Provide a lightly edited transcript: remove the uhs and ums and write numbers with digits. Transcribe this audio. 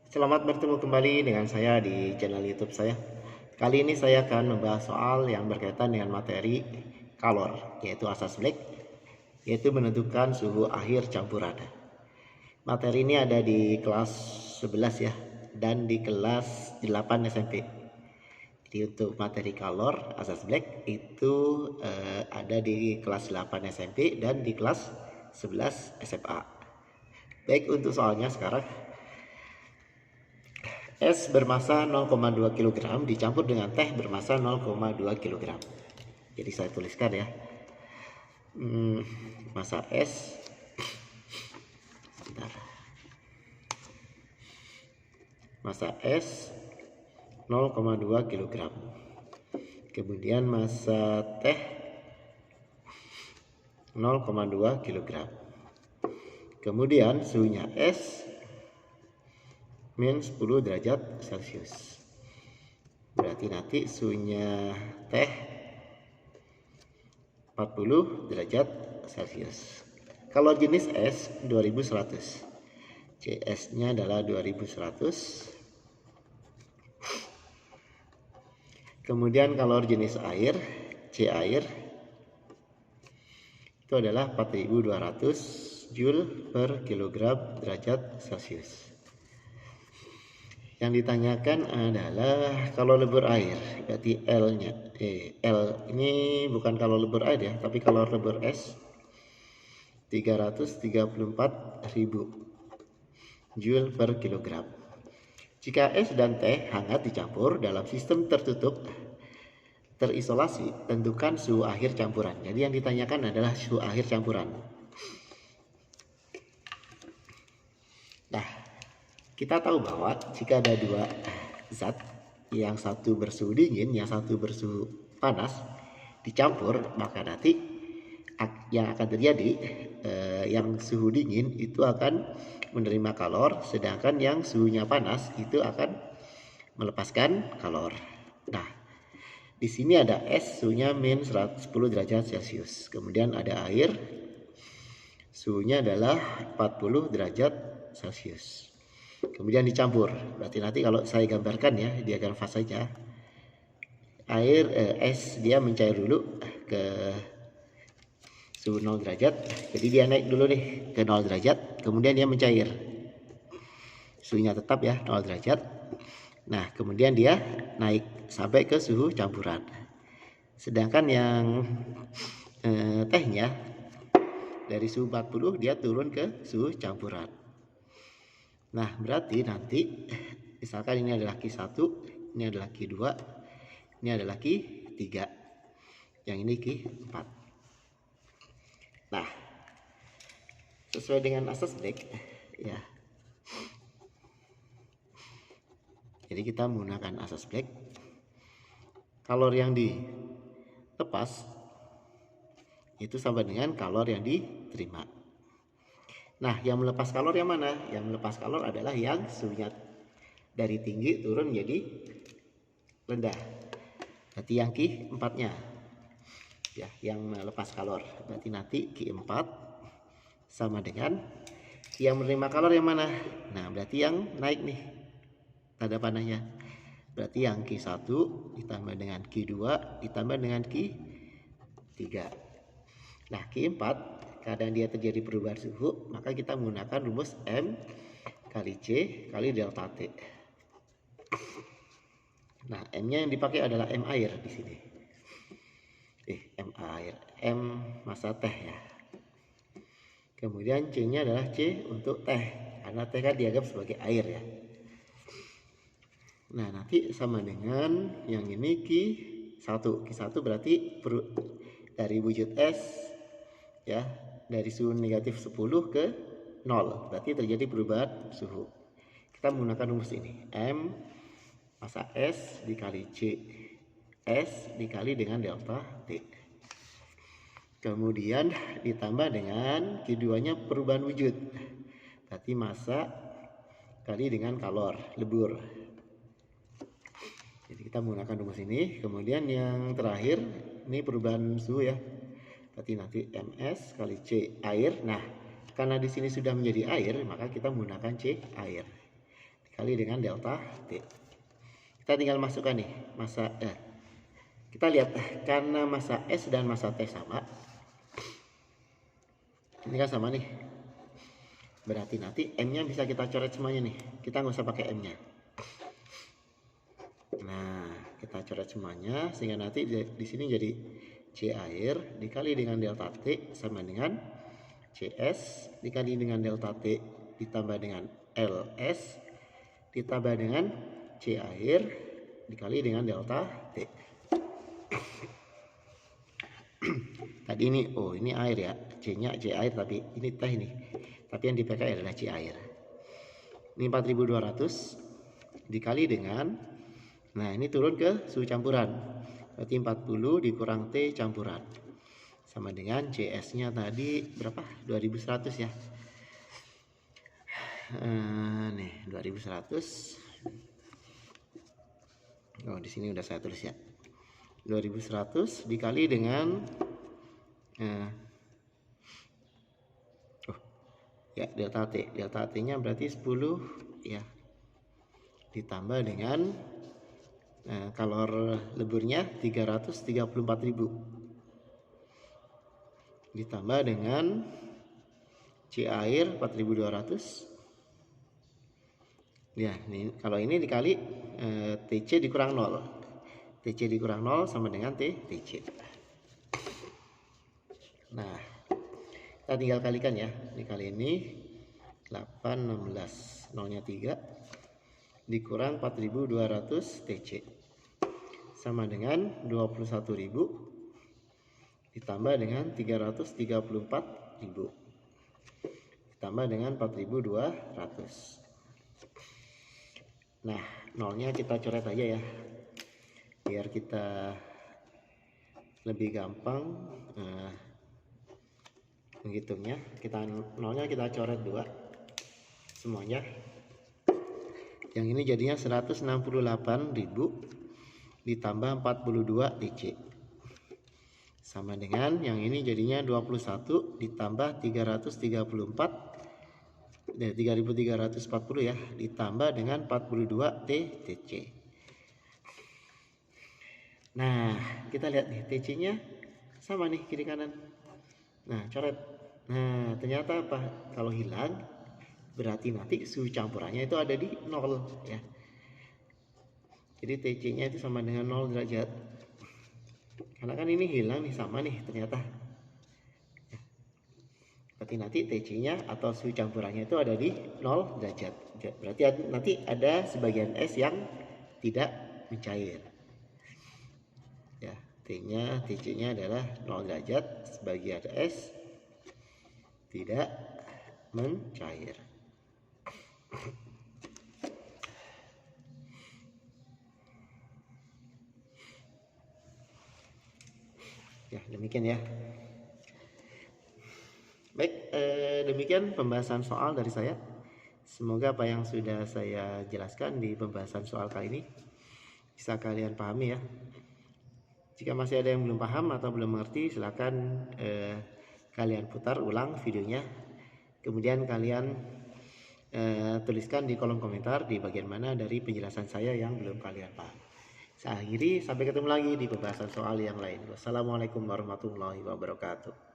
Selamat bertemu kembali dengan saya di channel YouTube saya. Kali ini saya akan membahas soal yang berkaitan dengan materi kalor, yaitu asas Black, yaitu menentukan suhu akhir campuran. Materi ini ada di kelas 11 ya, dan di kelas 8 SMP. Jadi untuk materi kalor asas Black itu ada di kelas 8 SMP dan di kelas 11 SMA. Baik, untuk soalnya sekarang. Es bermasa 0,2 kg dicampur dengan teh bermasa 0,2 kg. Jadi saya tuliskan ya. Masa es. Bentar. Masa es 0,2 kg. Kemudian masa teh 0,2 kg. Kemudian suhunya es minus 10 derajat Celcius. Berarti nanti suhunya teh 40 derajat Celcius. Kalau jenis es 2100. CS-nya adalah 2100. Kemudian kalau jenis air, C air itu adalah 4200 Joule per kilogram derajat Celcius. Yang ditanyakan adalah kalau lebur air, berarti L-nya. L ini bukan kalau lebur air ya, tapi kalau lebur es 334.000 Joule per kilogram. Jika es dan teh hangat dicampur dalam sistem tertutup terisolasi, tentukan suhu akhir campuran. Jadi yang ditanyakan adalah suhu akhir campuran. Nah, kita tahu bahwa jika ada dua zat, yang satu bersuhu dingin, yang satu bersuhu panas, dicampur, maka nanti yang akan terjadi, yang suhu dingin itu akan menerima kalor, sedangkan yang suhunya panas itu akan melepaskan kalor. Nah, di sini ada es, suhunya minus 110 derajat Celcius. Kemudian ada air, suhunya adalah 40 derajat Celcius. Kemudian dicampur. Berarti nanti kalau saya gambarkan ya, diagram fase saja. Air es dia mencair dulu ke suhu 0 derajat. Jadi dia naik dulu nih ke 0 derajat, kemudian dia mencair. Suhunya tetap ya 0 derajat. Nah, kemudian dia naik sampai ke suhu campuran. Sedangkan yang tehnya dari suhu 40 dia turun ke suhu campuran. Nah, berarti nanti misalkan ini adalah Q1, ini adalah Q2, ini adalah Q3, yang ini Q4. Nah, sesuai dengan asas Black ya. Jadi kita menggunakan asas Black. Kalor yang dilepas itu sama dengan kalor yang diterima. Nah, yang melepas kalor yang mana? Yang melepas kalor adalah yang suhunya dari tinggi turun menjadi rendah. Berarti yang Q4-nya. Ya, yang melepas kalor. Berarti nanti Q4 sama dengan yang menerima kalor yang mana? Nah, berarti yang naik nih tanda panahnya. Berarti yang Q1 ditambah dengan Q2 ditambah dengan Q3. Nah, Q4 kadang dia terjadi perubahan suhu, maka kita menggunakan rumus M kali C kali delta T. Nah, M-nya yang dipakai adalah M air di sini. M air, M masa teh ya. Kemudian C-nya adalah C untuk teh, karena teh kan dianggap sebagai air ya. Nah, nanti sama dengan yang ini Q1. Q1 berarti dari wujud es ya, dari suhu negatif 10 ke 0, berarti terjadi perubahan suhu. Kita menggunakan rumus ini, M masa S dikali C S dikali dengan delta T. Kemudian ditambah dengan Q2 nya perubahan wujud, berarti massa kali dengan kalor lebur. Jadi kita menggunakan rumus ini. Kemudian yang terakhir ini perubahan suhu ya, berarti nanti MS kali C air. Nah, karena di sini sudah menjadi air, maka kita menggunakan C air dikali dengan delta T. Kita tinggal masukkan nih massa. Kita lihat karena massa S dan massa T sama. Ini kan sama nih. Berarti nanti M-nya bisa kita coret semuanya nih. Kita nggak usah pakai M-nya. Nah, kita coret semuanya sehingga nanti di sini jadi C air dikali dengan delta T sama dengan CS dikali dengan delta T ditambah dengan LS ditambah dengan C air dikali dengan delta T. Tadi ini, ini air ya, C-nya C air, tapi ini teh ini. Tapi yang dipakai adalah C air. Ini 4200 dikali dengan, nah ini turun ke suhu campuran. Berarti 40 dikurang T campuran. Sama dengan CS-nya tadi berapa? 2100 ya. Nih 2100. Oh, di sini udah saya tulis ya. 2100 dikali dengan ya delta T. Delta T-nya berarti 10 ya. Ditambah dengan kalor leburnya 334.000. Ditambah dengan C air 4200. Ya, ini kalau ini dikali TC dikurang 0. TC dikurang 0 sama dengan TC. Nah, kita tinggal kalikan ya. Dikali ini 8 16 nolnya 3 dikurang 4200 TC sama dengan 21.000 ditambah dengan 334.000 ditambah dengan 4.200. Nah, nolnya kita coret aja ya biar kita lebih gampang menghitungnya. Nolnya kita coret 2 semuanya. Yang ini jadinya 168.000 ditambah 42 TC sama dengan yang ini jadinya 21 ditambah 334 dan 3340 ya ditambah dengan 42 TC. Nah, kita lihat nih TC-nya sama nih kiri kanan. Nah, coret. Nah, ternyata apa? Kalau hilang berarti nanti suhu campurannya itu ada di 0 ya. Jadi TC-nya itu sama dengan 0 derajat. Karena kan ini hilang nih sama nih ternyata. Berarti nanti TC-nya atau suhu campurannya itu ada di 0 derajat. Berarti nanti ada sebagian es yang tidak mencair. Ya, TC-nya adalah 0 derajat, sebagian es tidak mencair. Ya, demikian ya. Baik, demikian pembahasan soal dari saya. Semoga apa yang sudah saya jelaskan di pembahasan soal kali ini bisa kalian pahami ya. Jika masih ada yang belum paham atau belum mengerti, silakan kalian putar ulang videonya. Kemudian kalian tuliskan di kolom komentar di bagian mana dari penjelasan saya yang belum kalian paham. Saya akhiri, sampai ketemu lagi di pembahasan soal yang lain. Wassalamualaikum warahmatullahi wabarakatuh.